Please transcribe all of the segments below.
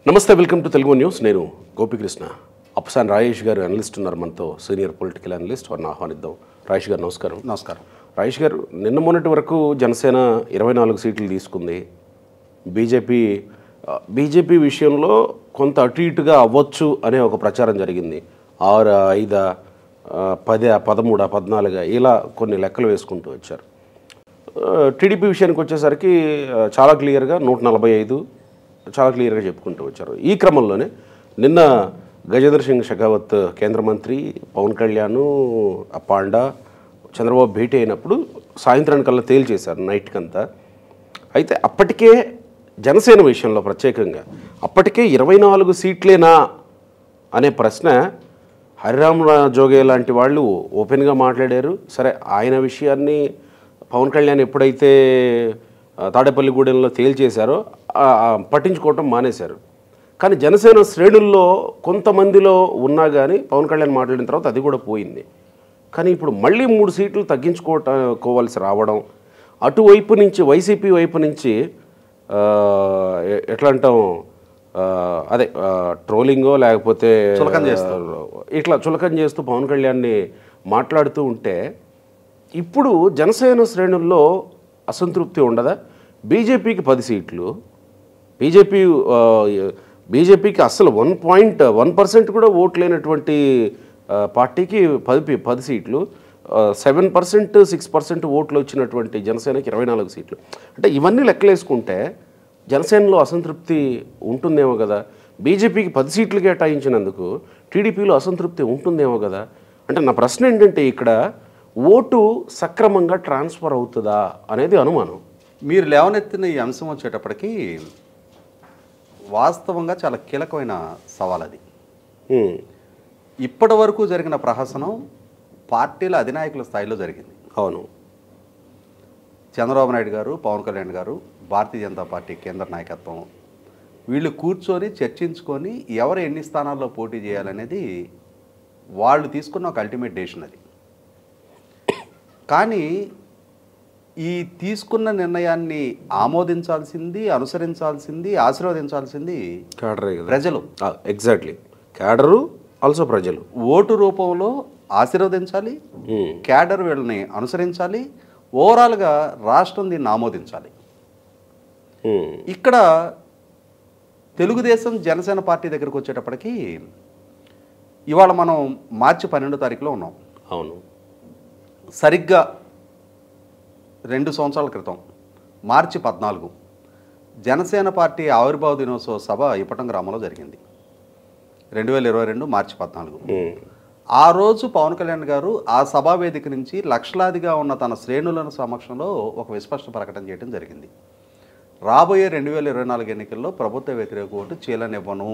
నమస్తే, welcome to Telugu news. నేను Gopikrishna. Epson Rajesh గారు అనలిస్ట్ ఉన్నారు మనతో, సీనియర్ పొలిటికల్ అనలిస్ట్. వారిని ఆహ్వానిద్దాం. రాజేష్ గారు నమస్కారం. నమస్కారం. రాజేష్ గారు, నిన్న మొన్నటి వరకు జనసేన 24 సీట్లు తీసుకుంది. బీజేపీ విషయంలో కొంత అటు ఇటుగా అవ్వచ్చు అనే ఒక ప్రచారం జరిగింది. 6, 5, 10, 13, 14 ఇలా కొన్ని లెక్కలు వేసుకుంటూ వచ్చారు. టీడీపీ విషయానికి వచ్చేసరికి చాలా క్లియర్గా 145 చాలా క్లియర్గా చెప్పుకుంటూ వచ్చారు. ఈ క్రమంలోనే నిన్న గజేంద్ర సింగ్ షెకావత్ కేంద్ర మంత్రి, పవన్ కళ్యాణ్, పాండా, చంద్రబాబు భేటీ అయినప్పుడు సాయంత్రానికల్లా తేల్చేశారు, నైట్కంతా. అయితే అప్పటికే జనసేన విషయంలో ప్రత్యేకంగా అప్పటికే 24 సీట్లేనా అనే ప్రశ్న హరిరామ్ జోగే లాంటి వాళ్ళు ఓపెన్గా మాట్లాడారు. సరే, ఆయన విషయాన్ని పవన్ కళ్యాణ్ ఎప్పుడైతే తాడేపల్లిగూడెంలో తేల్చేశారో పట్టించుకోవటం మానేశారు. కానీ జనసేన శ్రేణుల్లో కొంతమందిలో ఉన్నా కానీ పవన్ కళ్యాణ్ మాట్లాడిన తర్వాత అది కూడా పోయింది. కానీ ఇప్పుడు మళ్ళీ 3 సీట్లు తగ్గించుకోవాల్సి రావడం, అటువైపు నుంచి వైసీపీ వైపు నుంచి ఎట్లా అంటాం, అదే ట్రోలింగో లేకపోతే ఇట్లా చులకం చేస్తూ పవన్ కళ్యాణ్ని మాట్లాడుతూ ఉంటే ఇప్పుడు జనసేన శ్రేణుల్లో అసంతృప్తి ఉండదా? బీజేపీకి 10 సీట్లు, బీజేపీకి అస్సలు 1% కూడా ఓట్లు లేనటువంటి పార్టీకి 10 సీట్లు, 7%, 6% ఓట్లు వచ్చినటువంటి జనసేనకి 24 సీట్లు. అంటే ఇవన్నీ లెక్కలేసుకుంటే జనసేనలో అసంతృప్తి ఉంటుందేమో కదా. బీజేపీకి 10 సీట్లు కేటాయించినందుకు టీడీపీలో అసంతృప్తి ఉంటుందేమో కదా. అంటే నా ప్రశ్న ఏంటంటే, ఇక్కడ ఓటు సక్రమంగా ట్రాన్స్ఫర్ అవుతుందా అనేది అనుమానం. మీరు లేవనెత్తిన ఈ అంశం వచ్చేటప్పటికి వాస్తవంగా చాలా కీలకమైన సవాల్ అది. ఇప్పటి వరకు జరిగిన ప్రహసనం పార్టీల అధినాయకుల స్థాయిలో జరిగింది. అవును, చంద్రబాబు నాయుడు గారు, పవన్ కళ్యాణ్ గారు, భారతీయ జనతా పార్టీ కేంద్ర నాయకత్వం వీళ్ళు కూర్చొని చర్చించుకొని ఎవరు ఎన్ని స్థానాల్లో పోటీ చేయాలనేది వాళ్ళు తీసుకున్న ఒక అల్టిమేట్ డెసిషన్ అది. కానీ ఈ తీసుకున్న నిర్ణయాన్ని ఆమోదించాల్సింది, అనుసరించాల్సింది, ఆశీర్వదించాల్సింది ప్రజలు. ఎగ్జాక్ట్లీ, క్యాడరు ఆల్సో ప్రజలు. ఓటు రూపంలో ఆశీర్వదించాలి, క్యాడర్ వీళ్ళని అనుసరించాలి, ఓవరాల్గా రాష్ట్రం దీన్ని ఆమోదించాలి. ఇక్కడ తెలుగుదేశం జనసేన పార్టీ దగ్గరకు వచ్చేటప్పటికి ఇవాళ మనం మార్చి 12వ తారీఖులో ఉన్నాం. అవును, సరిగ్గా 2 సంవత్సరాల క్రితం మార్చి 14 జనసేన పార్టీ ఆవిర్భావ దినోత్సవ సభ ఇప్పటం గ్రామంలో జరిగింది. 2022 మార్చి 14. ఆ రోజు పవన్ కళ్యాణ్ గారు ఆ సభా వేదిక నుంచి లక్షలాదిగా ఉన్న తన శ్రేణుల సమక్షంలో ఒక విస్పష్ట ప్రకటన చేయడం జరిగింది. రాబోయే 2024 ఎన్నికల్లో ప్రభుత్వ వ్యతిరేక ఓటు చీలనివ్వను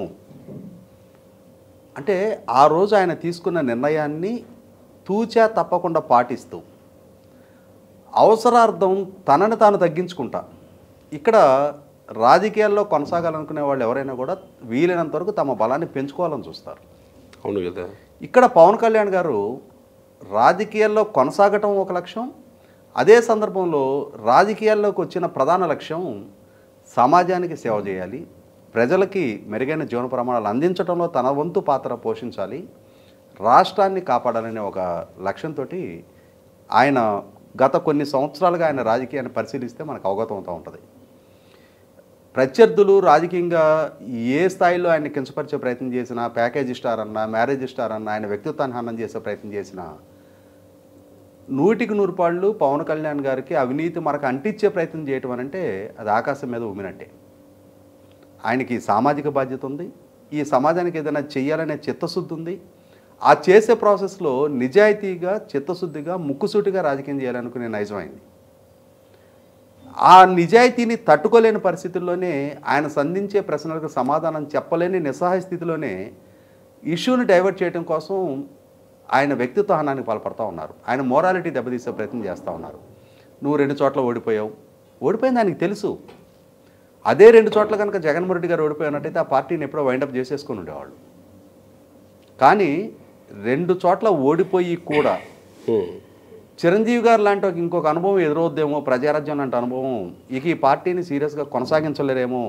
అంటే, ఆ రోజు ఆయన తీసుకున్న నిర్ణయాన్ని తూచా తప్పకుండా పాటిస్తూ అవసరార్థం తనని తాను తగ్గించుకుంటా. ఇక్కడ రాజకీయాల్లో కొనసాగాలనుకునే వాళ్ళు ఎవరైనా కూడా వీలైనంత వరకు తమ బలాన్ని పెంచుకోవాలని చూస్తారు. అవును కదా. ఇక్కడ పవన్ కళ్యాణ్ గారు రాజకీయాల్లో కొనసాగటం ఒక లక్ష్యం, అదే సందర్భంలో రాజకీయాల్లోకి వచ్చిన ప్రధాన లక్ష్యం సమాజానికి సేవ చేయాలి, ప్రజలకి మెరుగైన జీవన ప్రమాణాలు అందించడంలో తన వంతు పాత్ర పోషించాలి, రాష్ట్రాన్ని కాపాడాలనే ఒక లక్ష్యంతో ఆయన గత కొన్ని సంవత్సరాలుగా ఆయన రాజకీయాన్ని పరిశీలిస్తే మనకు అవగతం అవుతూ ఉంటుంది. ప్రత్యర్థులు రాజకీయంగా ఏ స్థాయిలో ఆయన కించపరిచే ప్రయత్నం చేసినా, ప్యాకేజ్ స్టార్ అన్నా, మ్యారేజ్ స్టార్ అన్నా, ఆయన వ్యక్తిత్వాన్ని హననం చేసే ప్రయత్నం చేసినా 100కి 100 పాళ్ళు పవన్ కళ్యాణ్ గారికి అవినీతి మనకు అంటించే ప్రయత్నం చేయటం అని అంటే అది ఆకాశం మీద ఉమ్మినట్టే. ఆయనకి సామాజిక బాధ్యత ఉంది, ఈ సమాజానికి ఏదైనా చెయ్యాలనే చిత్తశుద్ధి ఉంది. ఆ చేసే ప్రాసెస్లో నిజాయితీగా, చిత్తశుద్ధిగా, ముక్కుసూటిగా రాజకీయం చేయాలనుకునే నైజమైంది. ఆ నిజాయితీని తట్టుకోలేని పరిస్థితుల్లోనే, ఆయన సంధించే ప్రశ్నలకు సమాధానం చెప్పలేని నిస్సహాయ స్థితిలోనే ఇష్యూని డైవర్ట్ చేయడం కోసం ఆయన వ్యక్తిత్వ హనానికి పాల్పడుతూ ఉన్నారు. ఆయన మోరాలిటీ దెబ్బతీసే ప్రయత్నం చేస్తూ ఉన్నారు. నువ్వు 2 చోట్ల ఓడిపోయావు, ఓడిపోయింది ఆయనకి తెలుసు. అదే 2 చోట్ల కనుక జగన్మోహన్ రెడ్డి గారు ఓడిపోయినట్టయితే ఆ పార్టీని ఎప్పుడో వైండప్ చేసేసుకుని ఉండేవాళ్ళు. కానీ 2 చోట్ల ఓడిపోయి కూడా చిరంజీవి గారు లాంటి ఇంకొక అనుభవం ఎదురవుద్దేమో, ప్రజారాజ్యం లాంటి అనుభవం, ఇక ఈ పార్టీని సీరియస్గా కొనసాగించలేరేమో,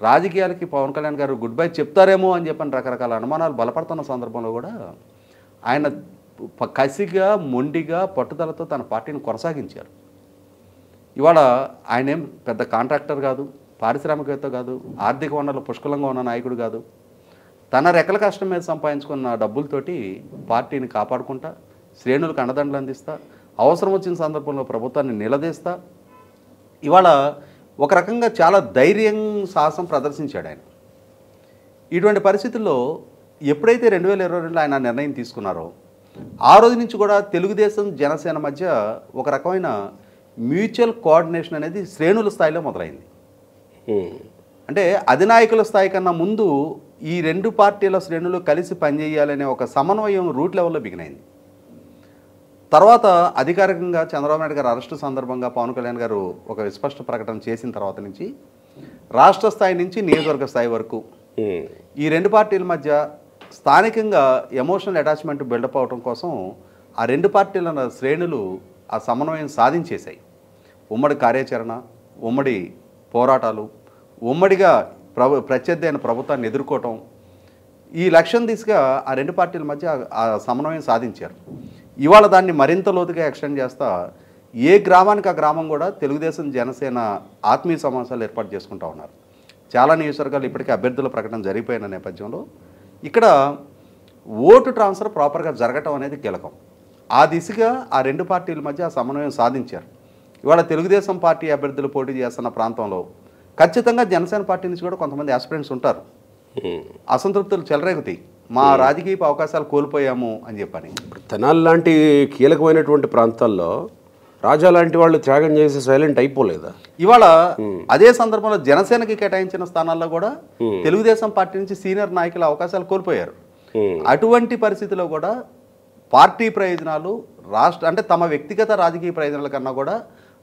రాజకీయాలకి పవన్ కళ్యాణ్ గారు గుడ్ బై చెప్తారేమో అని చెప్పని రకరకాల అనుమానాలు బలపడుతున్న సందర్భంలో కూడా ఆయన కసిగా మొండిగా పట్టుదలతో తన పార్టీని కొనసాగించారు. ఇవాళ ఆయన ఏం పెద్ద కాంట్రాక్టర్ కాదు, పారిశ్రామికవేత్త కాదు, ఆర్థిక వనరులు పుష్కలంగా ఉన్న నాయకుడు కాదు. తన రెక్కల కష్టం మీద సంపాదించుకున్న డబ్బులతోటి పార్టీని కాపాడుకుంటా, శ్రేణులకు అండదండలు అందిస్తా, అవసరం వచ్చిన సందర్భంలో ప్రభుత్వాన్ని నిలదీస్తా ఇవాళ ఒక రకంగా చాలా ధైర్యం సాహసం ప్రదర్శించాడు ఆయన. ఇటువంటి పరిస్థితుల్లో ఎప్పుడైతే 2022లో ఆయన నిర్ణయం తీసుకున్నారో ఆ రోజు నుంచి కూడా తెలుగుదేశం జనసేన మధ్య ఒక రకమైన మ్యూచువల్ కోఆర్డినేషన్ అనేది శ్రేణుల స్థాయిలో మొదలైంది. అంటే అధినాయకుల స్థాయి కన్నా ముందు ఈ రెండు పార్టీల శ్రేణులు కలిసి పనిచేయాలనే ఒక సమన్వయం రూట్ లెవెల్లో బిగినైంది. తర్వాత అధికారికంగా చంద్రబాబు నాయుడు గారు అరెస్టు సందర్భంగా పవన్ కళ్యాణ్ గారు ఒక విస్పష్ట ప్రకటన చేసిన తర్వాత నుంచి రాష్ట్ర స్థాయి నుంచి నియోజకవర్గ స్థాయి వరకు ఈ రెండు పార్టీల మధ్య స్థానికంగా ఎమోషనల్ అటాచ్మెంట్ బిల్డప్ అవడం కోసం ఆ రెండు పార్టీల శ్రేణులు ఆ సమన్వయం సాధించేశాయి. ఉమ్మడి కార్యాచరణ, ఉమ్మడి పోరాటాలు, ఉమ్మడిగా ప్రత్యర్థి అయిన ప్రభుత్వాన్ని ఎదుర్కోవటం, ఈ లక్ష్యం దిశగా ఆ రెండు పార్టీల మధ్య ఆ సమన్వయం సాధించారు. ఇవాళ దాన్ని మరింత లోతుగా ఎక్స్టెండ్ చేస్తా ఏ గ్రామానికి ఆ గ్రామం కూడా తెలుగుదేశం జనసేన ఆత్మీయ సమావేశాలు ఏర్పాటు చేసుకుంటూ ఉన్నారు. చాలా నియోజకవర్గాలు ఇప్పటికే అభ్యర్థుల ప్రకటన జరిగిపోయిన నేపథ్యంలో ఇక్కడ ఓటు ట్రాన్స్ఫర్ ప్రాపర్గా జరగటం అనేది కీలకం. ఆ దిశగా ఆ రెండు పార్టీల మధ్య ఆ సమన్వయం సాధించారు. ఇవాళ తెలుగుదేశం పార్టీ అభ్యర్థులు పోటీ చేస్తున్న ప్రాంతంలో ఖచ్చితంగా జనసేన పార్టీ నుంచి కూడా కొంతమంది ఆస్పిరెంట్స్ ఉంటారు. అసంతృప్తులు చెలరేగుతాయి, మా రాజకీయ అవకాశాలు కోల్పోయాము అని చెప్పని. తెనాలి లాంటి కీలకమైనటువంటి ప్రాంతాల్లో రాజా లాంటి వాళ్ళు త్యాగం చేసి సైలెంట్ అయిపోలేదా? ఇవాళ అదే సందర్భంలో జనసేనకి కేటాయించిన స్థానాల్లో కూడా తెలుగుదేశం పార్టీ నుంచి సీనియర్ నాయకుల అవకాశాలు కోల్పోయారు. అటువంటి పరిస్థితిలో కూడా పార్టీ ప్రయోజనాలు రాష్ట్ర అంటే తమ వ్యక్తిగత రాజకీయ ప్రయోజనాల కన్నా కూడా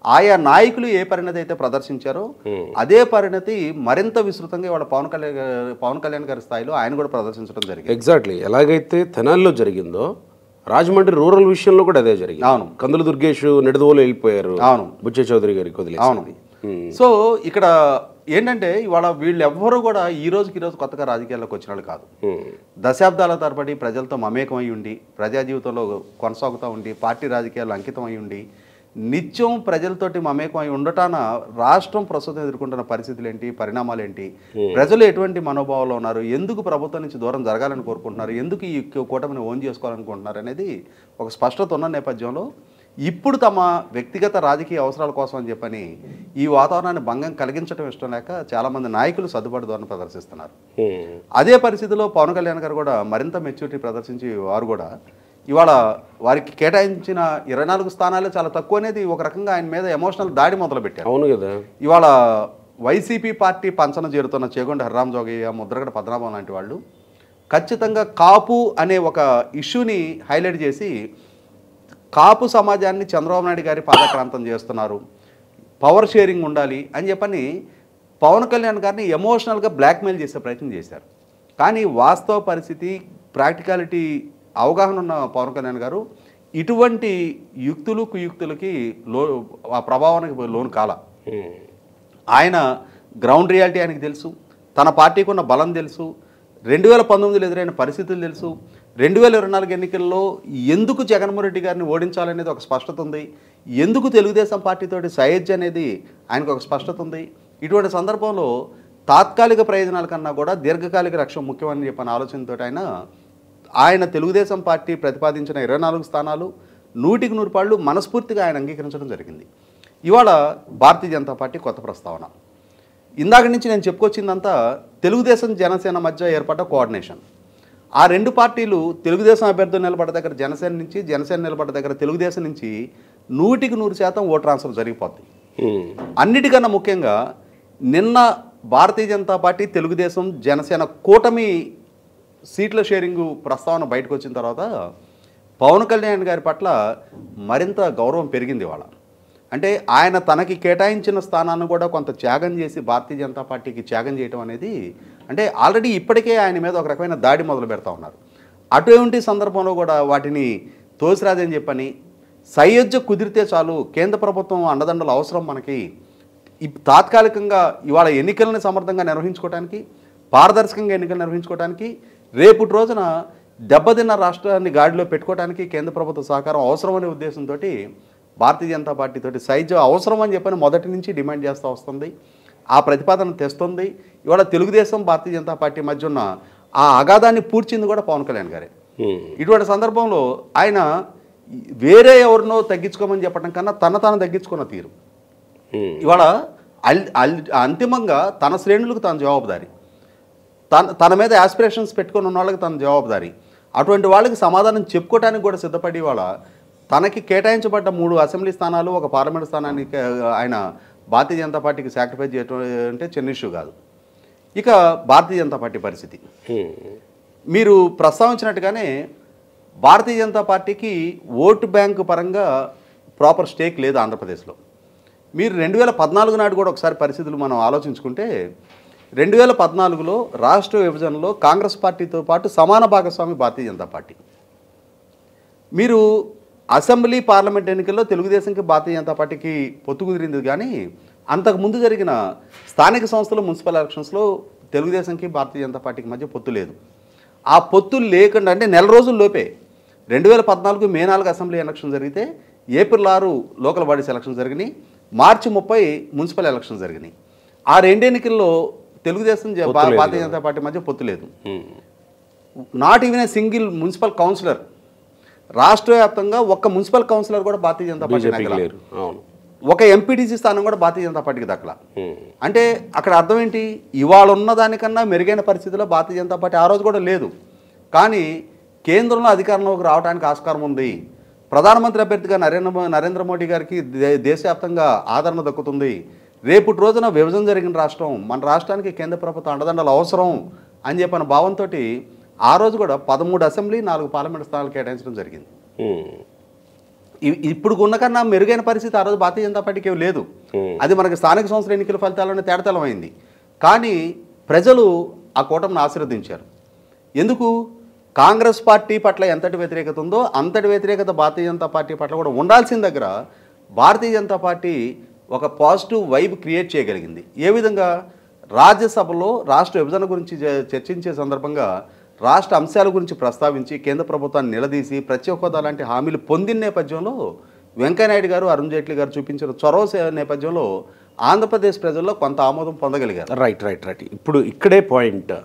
ఆయా నాయకులు ఏ పరిణతి అయితే ప్రదర్శించారో అదే పరిణతి మరింత విస్తృతంగా ఇవాళ పవన్ కళ్యాణ్ గారి స్థాయిలో ఆయన కూడా ప్రదర్శించడం జరిగింది. ఎగ్జాక్ట్లీ ఎలాగైతే తెనాలిలో జరిగిందో రాజమండ్రి రూరల్ విషయంలో కూడా అదే జరిగింది. అవును, కందుల దుర్గేష్ నెడదవోలు వెళ్ళిపోయారు. అవును, బుచ్చే చౌదరి గారికి వదిలేసి. అవును. సో ఇక్కడ ఏంటంటే ఇవాళ వీళ్ళెవ్వరూ కూడా ఈ రోజుకి ఈరోజు కొత్తగా రాజకీయాల్లోకి వచ్చిన వాళ్ళు కాదు. దశాబ్దాల తరబడి ప్రజలతో మమేకమై ఉండి, ప్రజా జీవితంలో కొనసాగుతూ ఉండి, పార్టీ రాజకీయాలు అంకితమై ఉండి, నిత్యం ప్రజలతోటి మమేకమై ఉండటాన రాష్ట్రం ప్రస్తుతం ఎదుర్కొంటున్న పరిస్థితులు ఏంటి, పరిణామాలు ఏంటి, ప్రజలు ఎటువంటి మనోభావాలు ఉన్నారు, ఎందుకు ప్రభుత్వం నుంచి దూరం జరగాలని కోరుకుంటున్నారు, ఎందుకు ఈ కూటమిని ఓన్ చేసుకోవాలనుకుంటున్నారు అనేది ఒక స్పష్టత ఉన్న నేపథ్యంలో ఇప్పుడు తమ వ్యక్తిగత రాజకీయ అవసరాల కోసం అని చెప్పని ఈ వాతావరణాన్ని భంగం కలిగించడం ఇష్టం లేక చాలామంది నాయకులు సర్దుబాటు ధోరణి ప్రదర్శిస్తున్నారు. అదే పరిస్థితిలో పవన్ కళ్యాణ్ గారు కూడా మరింత మెచ్యూరిటీ ప్రదర్శించి వారు కూడా ఇవాళ వారికి కేటాయించిన 24 స్థానాలే చాలా తక్కువ అనేది ఒక రకంగా ఆయన మీద ఎమోషనల్ దాడి మొదలుపెట్టారు. అవును కదా. ఇవాళ వైసీపీ పార్టీ పంచన చేరుతున్న చేగొండ హరిరామ్ జోగయ్య, ముద్రగడ పద్మనాభం లాంటి వాళ్ళు ఖచ్చితంగా కాపు అనే ఒక ఇష్యూని హైలైట్ చేసి కాపు సమాజాన్ని చంద్రబాబు నాయుడు గారి పాదక్రాంతం చేస్తున్నారు, పవర్ షేరింగ్ ఉండాలి అని చెప్పని పవన్ కళ్యాణ్ గారిని ఎమోషనల్గా బ్లాక్మెయిల్ చేసే ప్రయత్నం చేశారు. కానీ వాస్తవ పరిస్థితి, ప్రాక్టికాలిటీ అవగాహన ఉన్న పవన్ కళ్యాణ్ గారు ఇటువంటి యుక్తులు కుయుక్తులకి ఆ ప్రభావానికి లోను కాల. ఆయన గ్రౌండ్ రియాలిటీ ఆయనకు తెలుసు, తన పార్టీకి ఉన్న బలం తెలుసు, 2019లో ఎదురైన పరిస్థితులు తెలుసు, 2024 ఎన్నికల్లో ఎందుకు జగన్మోహన్ రెడ్డి గారిని ఓడించాలనేది ఒక స్పష్టత ఉంది, ఎందుకు తెలుగుదేశం పార్టీతోటి సయోధ్య అనేది ఆయనకు ఒక స్పష్టత ఉంది. ఇటువంటి సందర్భంలో తాత్కాలిక ప్రయోజనాల కన్నా కూడా దీర్ఘకాలిక లక్ష్యం ముఖ్యమని చెప్పిన ఆలోచనతో ఆయన తెలుగుదేశం పార్టీ ప్రతిపాదించిన 24 స్థానాలు 100కి 100 పాళ్ళు మనస్ఫూర్తిగా ఆయన అంగీకరించడం జరిగింది. ఇవాళ భారతీయ జనతా పార్టీ కొత్త ప్రస్తావన. ఇందాక నుంచి నేను చెప్పుకొచ్చిందంతా తెలుగుదేశం జనసేన మధ్య ఏర్పడ్డ కోఆర్డినేషన్. ఆ రెండు పార్టీలు తెలుగుదేశం అభ్యర్థులు నిలబడ్డ దగ్గర జనసేన నుంచి, జనసేన నిలబడ్డ దగ్గర తెలుగుదేశం నుంచి 100కి 100% ఓట్ ట్రాన్స్ఫర్ జరిగిపోద్ది. అన్నిటికన్నా ముఖ్యంగా నిన్న భారతీయ జనతా పార్టీ తెలుగుదేశం జనసేన కూటమి సీట్ల షేరింగ్ ప్రస్తావన బయటకు వచ్చిన తర్వాత పవన్ కళ్యాణ్ గారి పట్ల మరింత గౌరవం పెరిగింది ఇవాళ. అంటే ఆయన తనకి కేటాయించిన స్థానాన్ని కూడా కొంత త్యాగం చేసి భారతీయ జనతా పార్టీకి త్యాగం చేయడం అనేది అంటే ఆల్రెడీ ఇప్పటికే ఆయన మీద ఒక రకమైన దాడి మొదలు పెడతా ఉన్నారు. అటువంటి సందర్భంలో కూడా వాటిని తోసిరాదని చెప్పని సయోధ్య కుదిరితే చాలు, కేంద్ర ప్రభుత్వం అండదండలు అవసరం మనకి, తాత్కాలికంగా ఇవాళ ఎన్నికలను సమర్థంగా నిర్వహించుకోవడానికి, పారదర్శకంగా ఎన్నికలు నిర్వహించుకోవడానికి, రేపటి రోజున దెబ్బతిన్న రాష్ట్రాన్ని గాడిలో పెట్టుకోవడానికి కేంద్ర ప్రభుత్వ సహకారం అవసరమనే ఉద్దేశంతో భారతీయ జనతా పార్టీతోటి సైజు అవసరం అని చెప్పని మొదటి నుంచి డిమాండ్ చేస్తూ వస్తుంది. ఆ ప్రతిపాదన తెస్తుంది. ఇవాళ తెలుగుదేశం భారతీయ జనతా పార్టీ మధ్య ఉన్న ఆ అగాధాన్ని పూడ్చింది కూడా పవన్ కళ్యాణ్ గారే. ఇటువంటి సందర్భంలో ఆయన వేరే ఎవరినో తగ్గించుకోమని చెప్పడం కన్నా తాను తగ్గించుకున్న తీరు ఇవాళ అంతిమంగా తన శ్రేణులకు తాను జవాబుదారి, తన మీద ఆస్పిరేషన్స్ పెట్టుకుని ఉన్న వాళ్ళకి తన జవాబుదారి. అటువంటి వాళ్ళకి సమాధానం చెప్పుకోవడానికి కూడా సిద్ధపడి ఇవాళ తనకి కేటాయించబడ్డ 3 అసెంబ్లీ స్థానాలు, ఒక పార్లమెంట్ స్థానానికి ఆయన భారతీయ జనతా పార్టీకి సాక్రిఫైస్ చేయటం అంటే చిన్న ఇష్యూ కాదు. ఇక భారతీయ జనతా పార్టీ పరిస్థితి మీరు ప్రస్తావించినట్టుగానే భారతీయ జనతా పార్టీకి ఓటు బ్యాంకు పరంగా ప్రాపర్ స్టేక్ లేదు ఆంధ్రప్రదేశ్లో. మీరు 2014 నాడు కూడా ఒకసారి పరిస్థితులు మనం ఆలోచించుకుంటే 2014లో రాష్ట్ర విభజనలో కాంగ్రెస్ పార్టీతో పాటు సమాన భాగస్వామి భారతీయ జనతా పార్టీ. మీరు అసెంబ్లీ పార్లమెంట్ ఎన్నికల్లో తెలుగుదేశంకి భారతీయ జనతా పార్టీకి పొత్తు కుదిరింది, కానీ అంతకుముందు జరిగిన స్థానిక సంస్థలు మున్సిపల్ ఎలక్షన్స్లో తెలుగుదేశంకి భారతీయ జనతా పార్టీకి మధ్య పొత్తు లేదు. ఆ పొత్తు లేకుండా అంటే నెల రోజుల్లోపే 2014 మే 4 అసెంబ్లీ ఎలక్షన్ జరిగితే ఏప్రిల్ 6 లోకల్ బాడీస్ ఎలక్షన్ జరిగినాయి, మార్చి 30 మున్సిపల్ ఎలక్షన్ జరిగినాయి. ఆ 2 ఎన్నికల్లో తెలుగుదేశం భారతీయ జనతా పార్టీ మధ్య పొత్తు లేదు. Not even a single municipal councillor, రాష్ట్ర వ్యాప్తంగా ఒక్క మున్సిపల్ కౌన్సిలర్ కూడా భారతీయ జనతా పార్టీ లేరు. ఒక ఎంపీటీసీ స్థానం కూడా భారతీయ జనతా పార్టీకి దక్కల. అంటే అక్కడ అర్థం ఏంటి? ఇవాళ ఉన్న దానికన్నా మెరుగైన పరిస్థితిలో భారతీయ జనతా పార్టీ ఆ రోజు కూడా లేదు. కానీ కేంద్రంలో అధికారంలోకి రావడానికి ఆస్కారం ఉంది. ప్రధానమంత్రి అభ్యర్థిగా నరేంద్ర మోడీ గారికి దేశవ్యాప్తంగా ఆదరణ దక్కుతుంది. రేపటి రోజున విభజన జరిగిన రాష్ట్రం, మన రాష్ట్రానికి కేంద్ర ప్రభుత్వం అండదండలు అవసరం అని చెప్పిన భావంతో ఆ రోజు కూడా 13 అసెంబ్లీ 4 పార్లమెంట్ స్థానాలు కేటాయించడం జరిగింది. ఇప్పుడు ఉన్న కన్నా మెరుగైన పరిస్థితి ఆ రోజు భారతీయ జనతా పార్టీకి లేదు. అది మనకి స్థానిక సంస్థల ఎన్నికల ఫలితాల్లోనే తేడతలమైంది. కానీ ప్రజలు ఆ కూటమిని ఆశీర్వదించారు. ఎందుకు? కాంగ్రెస్ పార్టీ పట్ల ఎంతటి వ్యతిరేకత ఉందో అంతటి వ్యతిరేకత భారతీయ జనతా పార్టీ పట్ల కూడా ఉండాల్సిన దగ్గర భారతీయ జనతా పార్టీ ఒక పాజిటివ్ వైబ్ క్రియేట్ చేయగలిగింది. ఏ విధంగా? రాజ్యసభలో రాష్ట్ర విభజన గురించి చర్చించే సందర్భంగా రాష్ట్ర అంశాల గురించి ప్రస్తావించి కేంద్ర ప్రభుత్వాన్ని నిలదీసి ప్రత్యేక హోదా లాంటి హామీలు పొందిన నేపథ్యంలో వెంకయ్యనాయుడు గారు, అరుణ్ జైట్లీ గారు చూపించిన చొరవ నేపథ్యంలో ఆంధ్రప్రదేశ్ ప్రజల్లో కొంత ఆమోదం పొందగలిగారు. రైట్. ఇప్పుడు ఇక్కడే పాయింట్.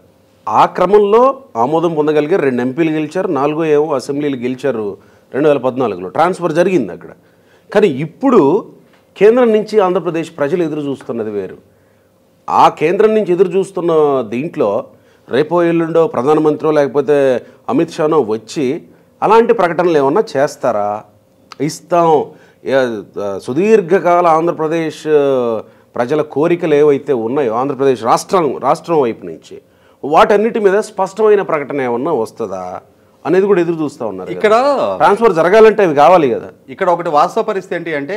ఆ క్రమంలో ఆమోదం పొందగలిగారు. 2 ఎంపీలు గెలిచారు, 4 ఏవో అసెంబ్లీలు గెలిచారు 2014లో. ట్రాన్స్ఫర్ జరిగింది అక్కడ. కానీ ఇప్పుడు కేంద్రం నుంచి ఆంధ్రప్రదేశ్ ప్రజలు ఎదురు చూస్తున్నది వేరు. ఆ కేంద్రం నుంచి ఎదురు చూస్తున్న దీంట్లో రేపో ఎల్లుండో ప్రధానమంత్రి లేకపోతే అమిత్ షానో వచ్చి అలాంటి ప్రకటనలు ఏమన్నా చేస్తారా? ఇస్తాం, సుదీర్ఘకాల ఆంధ్రప్రదేశ్ ప్రజల కోరికలు ఏవైతే ఉన్నాయో ఆంధ్రప్రదేశ్ రాష్ట్రం వైపు నుంచి వాటన్నిటి మీద స్పష్టమైన ప్రకటన ఏమన్నా వస్తుందా అనేది కూడా ఎదురు చూస్తూ ఉన్నారు. ఇక్కడ ట్రాన్స్ఫర్ జరగాలంటే అవి కావాలి కదా. ఇక్కడ ఒకటి వాస్తవ పరిస్థితి ఏంటి అంటే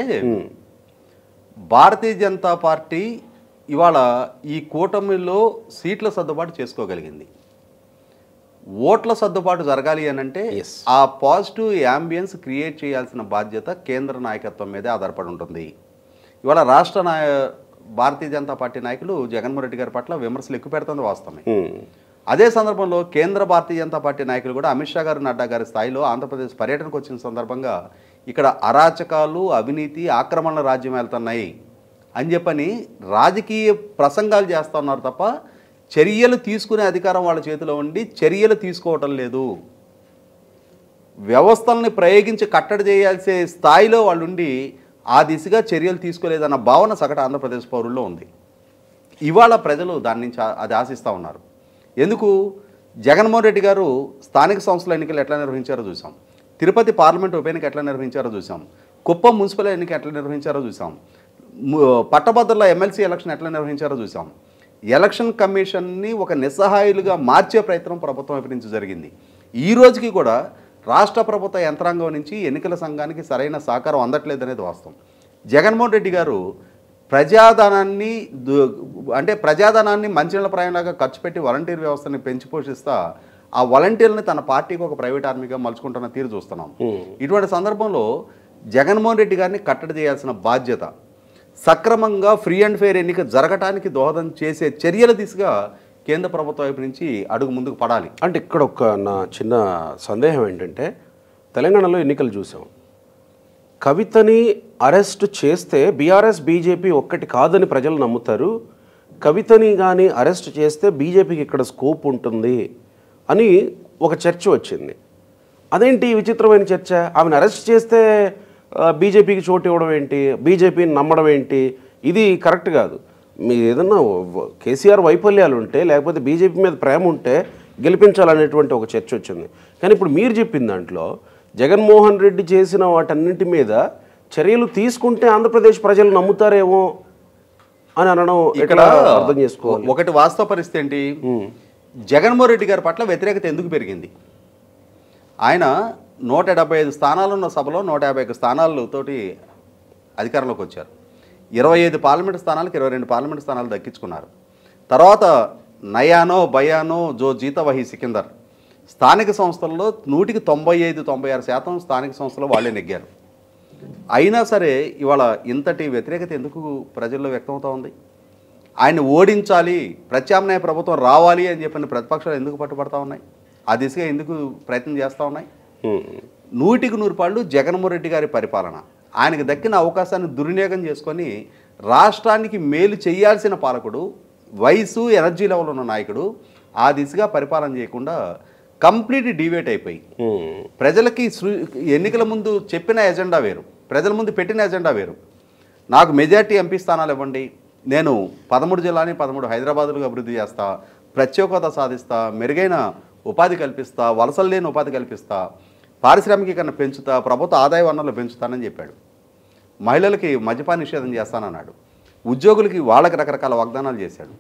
భారతీయ జనతా పార్టీ ఇవాళ ఈ కూటమిలో సీట్ల సర్దుబాటు చేసుకోగలిగింది. ఓట్ల సర్దుబాటు జరగాలి అని అంటే ఆ పాజిటివ్ యాంబియన్స్ క్రియేట్ చేయాల్సిన బాధ్యత కేంద్ర నాయకత్వం మీదే ఆధారపడి ఉంటుంది. ఇవాళ రాష్ట్ర భారతీయ జనతా పార్టీ నాయకులు జగన్మోహన్ రెడ్డి గారి పట్ల విమర్శలు ఎక్కువ పెడుతుంది వాస్తవమే. అదే సందర్భంలో కేంద్ర భారతీయ జనతా పార్టీ నాయకులు కూడా అమిత్ షా గారు, నడ్డా గారి స్థాయిలో ఆంధ్రప్రదేశ్ పర్యటనకు వచ్చిన సందర్భంగా ఇక్కడ అరాచకాలు, అవినీతి, ఆక్రమణల రాజ్యం వెళ్తున్నాయి అని చెప్పని రాజకీయ ప్రసంగాలు చేస్తూ ఉన్నారు తప్ప చర్యలు తీసుకునే అధికారం వాళ్ళ చేతిలో ఉండి చర్యలు తీసుకోవటం లేదు. వ్యవస్థల్ని ప్రయోగించి కట్టడి చేయాల్సే స్థాయిలో వాళ్ళు ఉండి ఆ దిశగా చర్యలు తీసుకోలేదన్న భావన సగటు ఆంధ్రప్రదేశ్ పౌరుల్లో ఉంది. ఇవాళ ప్రజలు దాని నుంచి అది ఆశిస్తూ ఉన్నారు. ఎందుకు? జగన్మోహన్ రెడ్డి గారు స్థానిక సంస్థల ఎన్నికలు ఎట్లా నిర్వహించారో చూసాం, తిరుపతి పార్లమెంట్ ఉప ఎన్నిక ఎట్లా నిర్వహించారో చూసాం, కుప్పం మున్సిపల్ ఎన్నిక ఎట్లా నిర్వహించారో చూసాం, పట్టభద్రుల ఎమ్మెల్సీ ఎలక్షన్ ఎట్లా నిర్వహించారో చూసాం. ఎలక్షన్ కమిషన్ని ఒక నిస్సహాయులుగా మార్చే ప్రయత్నం ప్రభుత్వం వైపు నుంచి జరిగింది. ఈ రోజుకి కూడా రాష్ట్ర ప్రభుత్వ యంత్రాంగం నుంచి ఎన్నికల సంఘానికి సరైన సహకారం అందట్లేదు అనేది వాస్తవం. జగన్మోహన్ రెడ్డి గారు ప్రజాధనాన్ని మంచినీళ్ళ ప్రాయంలాగా ఖర్చు పెట్టి వాలంటీర్ వ్యవస్థని పెంచి పోషిస్తా ఆ వాలంటీర్ని తన పార్టీకి ఒక ప్రైవేట్ ఆర్మీగా మలుచుకుంటున్న తీరు చూస్తున్నాం. ఇటువంటి సందర్భంలో జగన్మోహన్ రెడ్డి గారిని కట్టడి చేయాల్సిన బాధ్యత సక్రమంగా ఫ్రీ అండ్ ఫెయిర్ ఎన్నిక జరగటానికి దోహదం చేసే చర్యల దిశగా కేంద్ర ప్రభుత్వం వైపు నుంచి అడుగు ముందుకు పడాలి. అంటే ఇక్కడ ఒక నా చిన్న సందేహం ఏంటంటే, తెలంగాణలో ఎన్నికలు చూసాం, కవితని అరెస్ట్ చేస్తే బీఆర్ఎస్ బీజేపీ ఒక్కటి కాదని ప్రజలు నమ్ముతారు, కవితని కానీ అరెస్ట్ చేస్తే బీజేపీకి ఇక్కడ స్కోప్ ఉంటుంది అని ఒక చర్చ వచ్చింది. అదేంటి విచిత్రమైన చర్చ? ఆమెను అరెస్ట్ చేస్తే బీజేపీకి చోటు ఇవ్వడం ఏంటి, బీజేపీని నమ్మడం ఏంటి? ఇది కరెక్ట్ కాదు. మీ ఏదన్నా కేసీఆర్ వైఫల్యాలు ఉంటే, లేకపోతే బీజేపీ మీద ప్రేమ ఉంటే గెలిపించాలనేటువంటి ఒక చర్చ వచ్చింది. కానీ ఇప్పుడు మీరు చెప్పిన దాంట్లో జగన్మోహన్ రెడ్డి చేసిన వాటన్నింటి మీద చర్యలు తీసుకుంటే ఆంధ్రప్రదేశ్ ప్రజలు నమ్ముతారేమో అని అనడం ఇక్కడ అర్థం చేసుకోవాలి. ఒకటి వాస్తవ పరిస్థితి ఏంటి, జగన్మోహన్ రెడ్డి గారి పట్ల వ్యతిరేకత ఎందుకు పెరిగింది? ఆయన 175 స్థానాలున్న సభలో 151 స్థానాలతోటి అధికారంలోకి వచ్చారు. 25 పార్లమెంటు స్థానాలకు 22 పార్లమెంటు స్థానాలు దక్కించుకున్నారు. తర్వాత నయానో భయానో జో జీత వహి సికిందర్, స్థానిక సంస్థల్లో 100కి 95-96% స్థానిక సంస్థలు వాళ్ళే నెగ్గారు. అయినా సరే ఇవాళ ఇంతటి వ్యతిరేకత ఎందుకు ప్రజల్లో వ్యక్తమవుతూ ఉంది? ఆయన ఓడించాలి, ప్రత్యామ్నాయ ప్రభుత్వం రావాలి అని చెప్పిన ప్రతిపక్షాలు ఎందుకు పట్టుబడతా ఉన్నాయి? ఆ దిశగా ఎందుకు ప్రయత్నం చేస్తూ ఉన్నాయి? 100కి 100 పాళ్ళు జగన్మోహన్ రెడ్డి గారి పరిపాలన, ఆయనకు దక్కిన అవకాశాన్ని దుర్వినియోగం చేసుకొని రాష్ట్రానికి మేలు చేయాల్సిన పాలకుడు, వయసు ఎనర్జీ లెవెల్ ఉన్న నాయకుడు ఆ దిశగా పరిపాలన చేయకుండా కంప్లీట్ డివేట్ అయిపోయి ప్రజలకి ఎన్నికల ముందు చెప్పిన ఎజెండా వేరు, ప్రజల ముందు పెట్టిన ఎజెండా వేరు. నాకు మెజార్టీ ఎంపీ స్థానాలు ఇవ్వండి, నేను 13 జిల్లాని 13 హైదరాబాదులుగా అభివృద్ధి చేస్తా, ప్రత్యేక హోదా సాధిస్తా, మెరుగైన ఉపాధి కల్పిస్తా, వలసలు లేని ఉపాధి కల్పిస్తా, పారిశ్రామికీకరణ పెంచుతా, ప్రభుత్వ ఆదాయ వనరులు పెంచుతానని చెప్పాడు. మహిళలకి మద్యపాన నిషేధం చేస్తానన్నాడు. ఉద్యోగులకి వాళ్ళకి రకరకాల వాగ్దానాలు చేశాడు.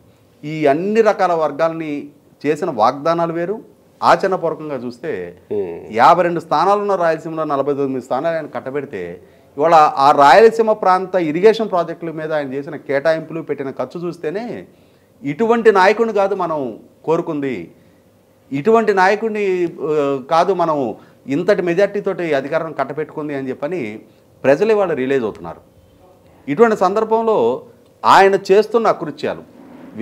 ఈ అన్ని రకాల వర్గాలని చేసిన వాగ్దానాలు వేరు. ఆచరణపూర్వకంగా చూస్తే 52 స్థానాలున్న రాయలసీమలో 49 స్థానాలు ఆయన కట్టబెడితే ఇవాళ ఆ రాయలసీమ ప్రాంత ఇరిగేషన్ ప్రాజెక్టుల మీద ఆయన చేసిన కేటాయింపులు, పెట్టిన ఖర్చు చూస్తేనే ఇటువంటి నాయకుడిని కాదు మనం కోరుకుంది, ఇటువంటి నాయకుడిని కాదు మనం ఇంతటి మెజార్టీతోటి అధికారం కట్టపెట్టుకుంది అని చెప్పని ప్రజలు ఇవాళ రియలైజ్ అవుతున్నారు. ఇటువంటి సందర్భంలో ఆయన చేస్తున్న అకృత్యాలు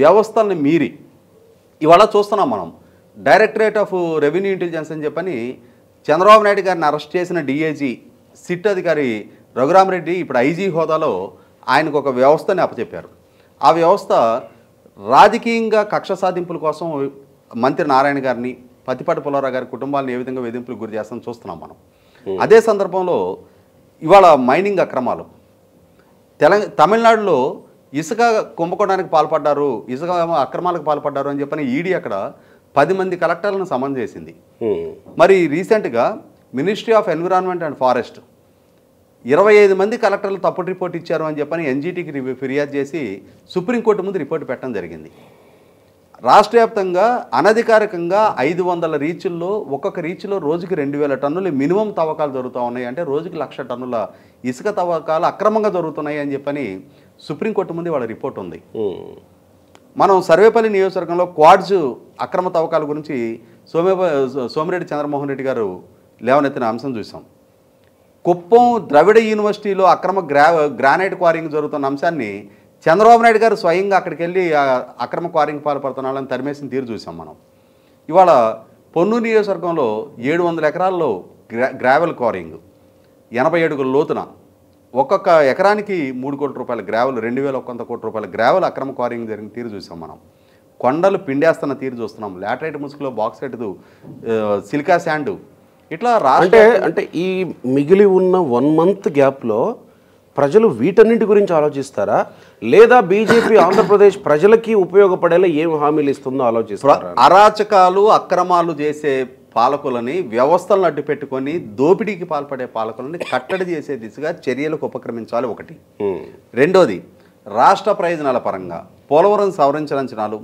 వ్యవస్థల్ని మీరి ఇవాళ చూస్తున్నాం మనం. డైరెక్టరేట్ ఆఫ్ రెవెన్యూ ఇంటెలిజెన్స్ అని చెప్పని చంద్రబాబు నాయుడు గారిని అరెస్ట్ చేసిన డిఐజీ సిట్ అధికారి రఘురామరెడ్డి ఇప్పుడు ఐజీ హోదాలో ఆయనకు ఒక వ్యవస్థని అప్పచెప్పారు. ఆ వ్యవస్థ రాజకీయంగా కక్ష సాధింపుల కోసం మంత్రి నారాయణ గారిని, పత్తిపాటి పుల్లారావు గారి కుటుంబాలను ఏ విధంగా వేధింపులకు గురి చేస్తామని చూస్తున్నాం మనం. అదే సందర్భంలో ఇవాళ మైనింగ్ అక్రమాలు, తమిళనాడులో ఇసుక కుంభకోణానికి పాల్పడ్డారు, ఇసుక అక్రమాలకు పాల్పడ్డారు అని చెప్పని ఈడీ అక్కడ 10 మంది కలెక్టర్లను సమన్ చేసింది. మరి రీసెంట్గా ministry of environment and forest 25 మంది కలెక్టర్లు తప్పుడు రిపోర్ట్ ఇచ్చారు అని చెప్పని ఎన్జీటీకి ఫిర్యాదు చేసి సుప్రీంకోర్టు ముందు రిపోర్ట్ పెట్టడం జరిగింది. రాష్ట్ర వ్యాప్తంగా అనధికారికంగా 500 రీచుల్లో ఒక్కొక్క రీచ్లో రోజుకి 2000 టన్నులు మినిమం తవ్వకాలు జరుగుతూ ఉన్నాయి. అంటే రోజుకి 1,00,000 టన్నుల ఇసుక తవ్వకాలు అక్రమంగా జరుగుతున్నాయి అని చెప్పని సుప్రీంకోర్టు ముందు వాళ్ళ రిపోర్ట్ ఉంది. మనం సర్వేపల్లి నియోజకవర్గంలో క్వాడ్స్ అక్రమ తవ్వకాల గురించి సోమిరెడ్డి చంద్రమోహన్ రెడ్డి గారు లేవనెత్తిన అంశం చూసాం. కుప్పం ద్రవిడ యూనివర్సిటీలో అక్రమ గ్రానైట్ క్వారింగ్ జరుగుతున్న అంశాన్ని చంద్రబాబు నాయుడు గారు స్వయంగా అక్కడికి వెళ్ళి అక్రమ క్వారింగ్ పాల్పడుతున్న వాళ్ళని తరిమేసిన తీరు చూసాం మనం. ఇవాళ పొన్నూరు నియోజకవర్గంలో 700 ఎకరాల్లో గ్రావెల్ క్వారింగ్, 80 అడుగుల లోతున ఒక్కొక్క ఎకరానికి 3 కోట్ల రూపాయల గ్రావెల్, 2100 కోట్ల రూపాయల గ్రావెల్ అక్రమ క్వారింగ్ జరిగిన తీరు చూసాం మనం. కొండలు పిండేస్తున్న తీరు చూస్తున్నాం. లాటరైట్ ముసుగులో బాక్సైట్, సిలికా శాండ్, ఇట్లా అంటే ఈ మిగిలి ఉన్న 1 మంత్ గ్యాప్లో ప్రజలు వీటన్నింటి గురించి ఆలోచిస్తారా, లేదా బీజేపీ ఆంధ్రప్రదేశ్ ప్రజలకి ఉపయోగపడేలా ఏం హామీలు ఇస్తుందో ఆలోచిస్తారా? అరాచకాలు అక్రమాలు చేసే పాలకులని, వ్యవస్థలను అడ్డు పెట్టుకొని దోపిడీకి పాల్పడే పాలకులని కట్టడి చేసే దిశగా చర్యలకు ఉపక్రమించాలి ఒకటి. రెండోది, రాష్ట్ర ప్రయోజనాల పరంగా పోలవరం సవరించాలంచనాలు,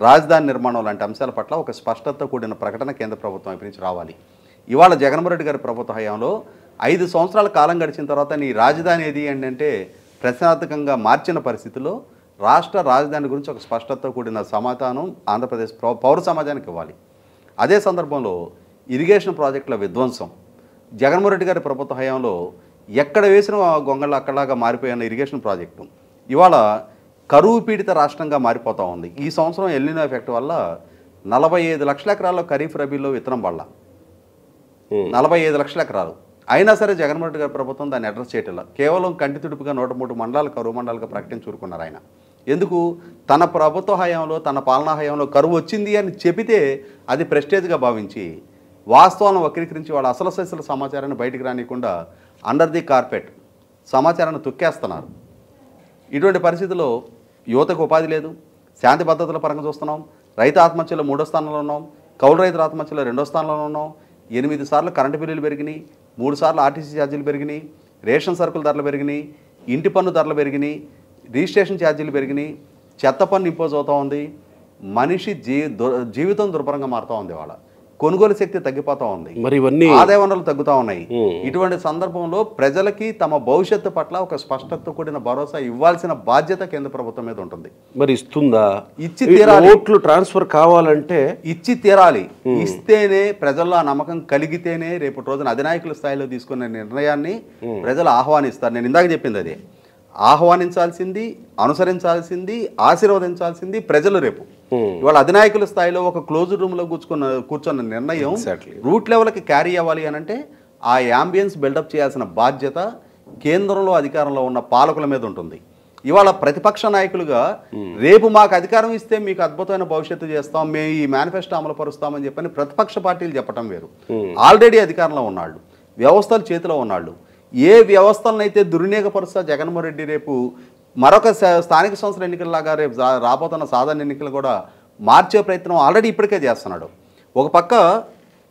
రాజధాని నిర్మాణం లాంటి అంశాల పట్ల ఒక స్పష్టత కూడిన ప్రకటన కేంద్ర ప్రభుత్వం వైపు నుంచి రావాలి. ఇవాళ జగన్మోహన్ రెడ్డి గారి ప్రభుత్వ హయాంలో 5 సంవత్సరాల కాలం గడిచిన తర్వాత నీ రాజధాని ఏది అంటే ప్రశ్నార్థకంగా మార్చిన పరిస్థితుల్లో రాష్ట్ర రాజధాని గురించి ఒక స్పష్టత కూడిన సమాధానం ఆంధ్రప్రదేశ్ పౌర సమాజానికి ఇవ్వాలి. అదే సందర్భంలో ఇరిగేషన్ ప్రాజెక్టుల విధ్వంసం, జగన్మోహన్ రెడ్డి గారి ప్రభుత్వ హయాంలో ఎక్కడ వేసిన గొంగళ్ళు అక్కడలాగా మారిపోయిన ఇరిగేషన్ ప్రాజెక్టు, ఇవాళ కరువు పీడిత రాష్ట్రంగా మారిపోతూ ఉంది. ఈ సంవత్సరం ఎల్నినో ఎఫెక్ట్ వల్ల 45 లక్షల ఎకరాల్లో ఖరీఫ్ రబీలో విత్తనం పడల, 45 లక్షల ఎకరాలు. అయినా సరే జగన్మోహన్ రెడ్డి గారి ప్రభుత్వం దాన్ని అడ్రస్ చేయటం కేవలం కంటి తుడుపుగా 103 మండలాలు కరువు మండలాలుగా ప్రకటించుకున్నారు ఆయన. ఎందుకు? తన ప్రభుత్వ హయాంలో, తన పాలనా హయాంలో కరువు వచ్చింది అని చెబితే అది ప్రెస్టేజ్గా భావించి వాస్తవాలను వక్రీకరించి వాళ్ళ అసలు సైసుల సమాచారాన్ని బయటికి రానియకుండా అండర్ ది కార్పెట్ సమాచారాన్ని తొక్కేస్తున్నారు. ఇటువంటి పరిస్థితుల్లో యువతకు ఉపాధి లేదు, శాంతి భద్రతల పరంగా చూస్తున్నాం. రైతు ఆత్మహత్యలో 3వ స్థానంలో ఉన్నాం, కౌలు రైతుల ఆత్మహత్యలో 2వ స్థానంలో ఉన్నాం. 8 సార్లు కరెంటు బిల్లులు పెరిగినాయి, 3 సార్లు ఆర్టీసీ ఛార్జీలు పెరిగినాయి, రేషన్ సరుకుల ధరలు పెరిగినాయి, ఇంటి పన్ను ధరలు పెరిగినాయి, రిజిస్ట్రేషన్ ఛార్జీలు పెరిగినాయి, చెత్త పన్ను ఇంపోజ్ అవుతూ ఉంది. మనిషి జీవితం దుర్భరంగా మారుతూ ఉంది. వాళ్ళ కొనుగోలు శక్తి తగ్గిపోతూ ఉంది, మరి ఇవన్నీ ఆదాయ వనరులు తగ్గుతూ ఉన్నాయి. ఇటువంటి సందర్భంలో ప్రజలకి తమ భవిష్యత్తు పట్ల ఒక స్పష్టత కూడిన భరోసా ఇవ్వాల్సిన బాధ్యత కేంద్ర ప్రభుత్వం మీద ఉంటుంది. మరి ఇస్తుందా? ఇచ్చి తీరాలి. ఓట్లు ట్రాన్స్ఫర్ కావాలంటే ఇచ్చి తీరాలి. ఇస్తేనే ప్రజల్లో ఆ నమ్మకం కలిగితేనే రేపటి రోజున అధినాయకుల స్థాయిలో తీసుకునే నిర్ణయాన్ని ప్రజలు ఆహ్వానిస్తారు. నేను ఇందాక చెప్పింది అదే, ఆహ్వానించాల్సింది, అనుసరించాల్సింది, ఆశీర్వదించాల్సింది ప్రజలు. రేపు ఇవాళ అధినాయకుల స్థాయిలో ఒక క్లోజ్ రూమ్లో కూర్చున్న నిర్ణయం రూట్ లెవెల్కి క్యారీ అవ్వాలి అని అంటే ఆ యాంబియన్స్ బిల్డప్ చేయాల్సిన బాధ్యత కేంద్రంలో అధికారంలో ఉన్న పాలకుల మీద ఉంటుంది. ఇవాళ ప్రతిపక్ష నాయకులుగా రేపు మాకు అధికారం ఇస్తే మీకు అద్భుతమైన భవిష్యత్తు చేస్తాం, మేము ఈ మేనిఫెస్టో అమలు పరుస్తామని చెప్పని ప్రతిపక్ష పార్టీలు చెప్పడం వేరు. ఆల్రెడీ అధికారంలో ఉన్నాళ్ళు, వ్యవస్థలు చేతిలో ఉన్నాళ్ళు. ఏ వ్యవస్థలనైతే దుర్వినియోగపరుస్తా జగన్మోహన్ రెడ్డి రేపు మరొక స్థానిక సంస్థల ఎన్నికల్లాగా రేపు రాబోతున్న సాధారణ ఎన్నికలు కూడా మార్చే ప్రయత్నం ఆల్రెడీ ఇప్పటికే చేస్తున్నాడు. ఒక పక్క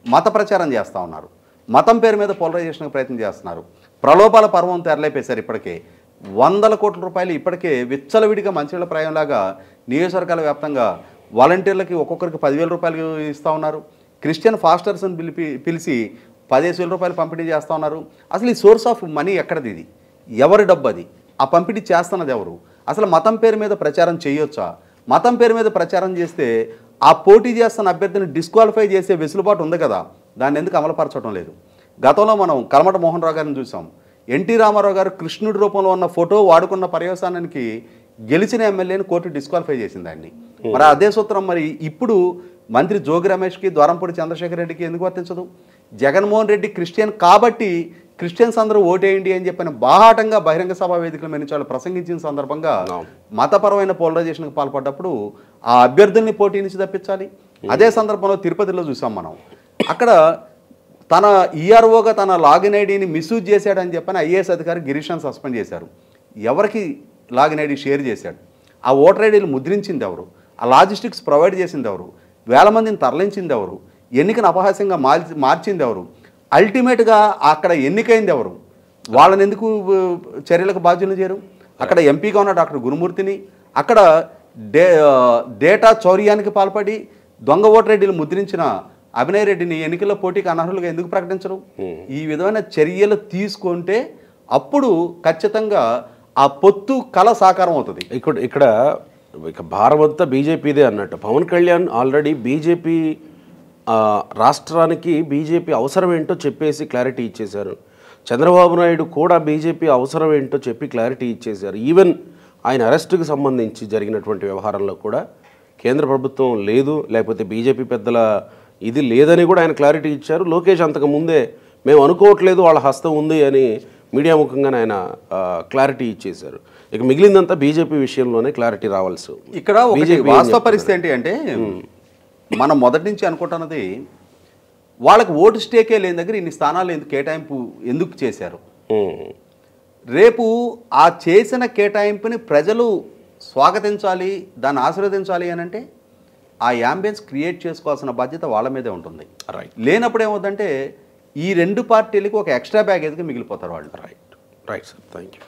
మత ప్రచారం చేస్తూ ఉన్నారు, మతం పేరు మీద పోలరైజేషన్కి ప్రయత్నం చేస్తున్నారు, ప్రలోభాల పర్వం తెరలేపేశారు. ఇప్పటికే 100 కోట్ల రూపాయలు ఇప్పటికే విచ్చలవిడిగా మంచినీళ్ళ ప్రాయంలాగా నియోజకవర్గాల వ్యాప్తంగా వాలంటీర్లకి ఒక్కొక్కరికి 10,000 రూపాయలు ఇస్తూ ఉన్నారు. క్రిస్టియన్ ఫాస్టర్స్ని పిలిచి 15,000 రూపాయలు పంపిణీ చేస్తూ ఉన్నారు. అసలు ఈ సోర్స్ ఆఫ్ మనీ ఎక్కడిది? ఇది ఎవరి డబ్బు? అది ఆ పంపిణీ చేస్తున్నది ఎవరు? అసలు మతం పేరు మీద ప్రచారం చేయొచ్చా? మతం పేరు మీద ప్రచారం చేస్తే ఆ పోటీ చేస్తున్న అభ్యర్థిని డిస్క్వాలిఫై చేసే వెసులుబాటు ఉంది కదా, దాన్ని ఎందుకు అమలుపరచడం లేదు? గతంలో మనం కలమట మోహన్ రావు గారిని చూసాం. ఎన్టీ రామారావు గారు కృష్ణుడి రూపంలో ఉన్న ఫోటో వాడుకున్న పర్యవసానానికి గెలిచిన ఎమ్మెల్యేని కోర్టు డిస్క్వాలిఫై చేసింది ఆయన్ని. మరి అదే సూత్రం మరి ఇప్పుడు మంత్రి జోగి రమేష్కి, ద్వారంపూడి చంద్రశేఖర్ రెడ్డికి ఎందుకు వర్తించదు? జగన్మోహన్ రెడ్డి క్రిస్టియన్ కాబట్టి క్రిస్టియన్స్ అందరూ ఓటేయండి అని చెప్పిన బాహాటంగా బహిరంగ సభా వేదికల మీద నుంచి వాళ్ళు ప్రసంగించిన సందర్భంగా మతపరమైన పోలరైజేషన్కి పాల్పడ్డప్పుడు ఆ అభ్యర్థుల్ని పోటీ నుంచి తప్పించాలి. అదే సందర్భంలో తిరుపతిలో చూసాం మనం. అక్కడ తన ఈఆర్ఓగా తన లాగిన్ ఐడిని మిస్యూజ్ చేశాడని చెప్పని ఐఏఎస్ అధికారి గిరీష్ని సస్పెండ్ చేశారు. ఎవరికి లాగిన్ ఐడి షేర్ చేశాడు? ఆ ఓటర్ ఐడీలు ముద్రించింది ఎవరు? ఆ లాజిస్టిక్స్ ప్రొవైడ్ చేసింది ఎవరు? వేల మందిని తరలించింది ఎవరు? ఎన్నికను అపహాస్యంగా మార్చింది ఎవరు? అల్టిమేట్గా అక్కడ ఎన్నికైంది ఎవరు? వాళ్ళని ఎందుకు చర్యలకు బాధ్యులు చేయరు? అక్కడ ఎంపీగా ఉన్న డాక్టర్ గురుమూర్తిని, అక్కడ డేటా చౌర్యానికి పాల్పడి దొంగ ఓటర్ ఐడీలు ముద్రించిన అభినయ్ రెడ్డిని ఎన్నికల్లో పోటీకి అనర్హులుగా ఎందుకు ప్రకటించరు? ఈ విధమైన చర్యలు తీసుకుంటే అప్పుడు ఖచ్చితంగా ఆ పొత్తు కళ సాకారం అవుతుంది. ఇక్కడ ఇక భారం అంతా బీజేపీదే అన్నట్టు. పవన్ కళ్యాణ్ ఆల్రెడీ బీజేపీ రాష్ట్రానికి బీజేపీ అవసరం ఏంటో చెప్పేసి క్లారిటీ ఇచ్చేశారు. చంద్రబాబు నాయుడు కూడా బీజేపీ అవసరం ఏంటో చెప్పి క్లారిటీ ఇచ్చేశారు. ఈవెన్ ఆయన అరెస్టుకు సంబంధించి జరిగినటువంటి వ్యవహారంలో కూడా కేంద్ర ప్రభుత్వం లేదు, లేకపోతే బీజేపీ పెద్దల ఇది లేదని కూడా ఆయన క్లారిటీ ఇచ్చారు. లోకేష్ అంతకు ముందే మేము అనుకోవట్లేదు వాళ్ళ హస్తం ఉంది అని మీడియా ముఖంగానే ఆయన క్లారిటీ ఇచ్చేశారు. ఇక మిగిలిందంతా బీజేపీ విషయంలోనే క్లారిటీ రావాల్సి. ఇక్కడ వాస్తవ పరిస్థితి ఏంటి అంటే మనం మొదటి నుంచి అనుకుంటున్నది వాళ్ళకి ఓటు స్టేకే లేని దగ్గర ఇన్ని స్థానాలు ఎందుకు కేటాయింపు ఎందుకు చేశారు? రేపు ఆ చేసిన కేటాయింపుని ప్రజలు స్వాగతించాలి, దాన్ని ఆశీర్వదించాలి అని అంటే ఆ యాంబియన్స్ క్రియేట్ చేసుకోవాల్సిన బాధ్యత వాళ్ళ మీదే ఉంటుంది. లేనప్పుడు ఏమవుతుందంటే ఈ రెండు పార్టీలకు ఒక ఎక్స్ట్రా బ్యాగేజ్గా మిగిలిపోతారు వాళ్ళు. Right sir, thank you.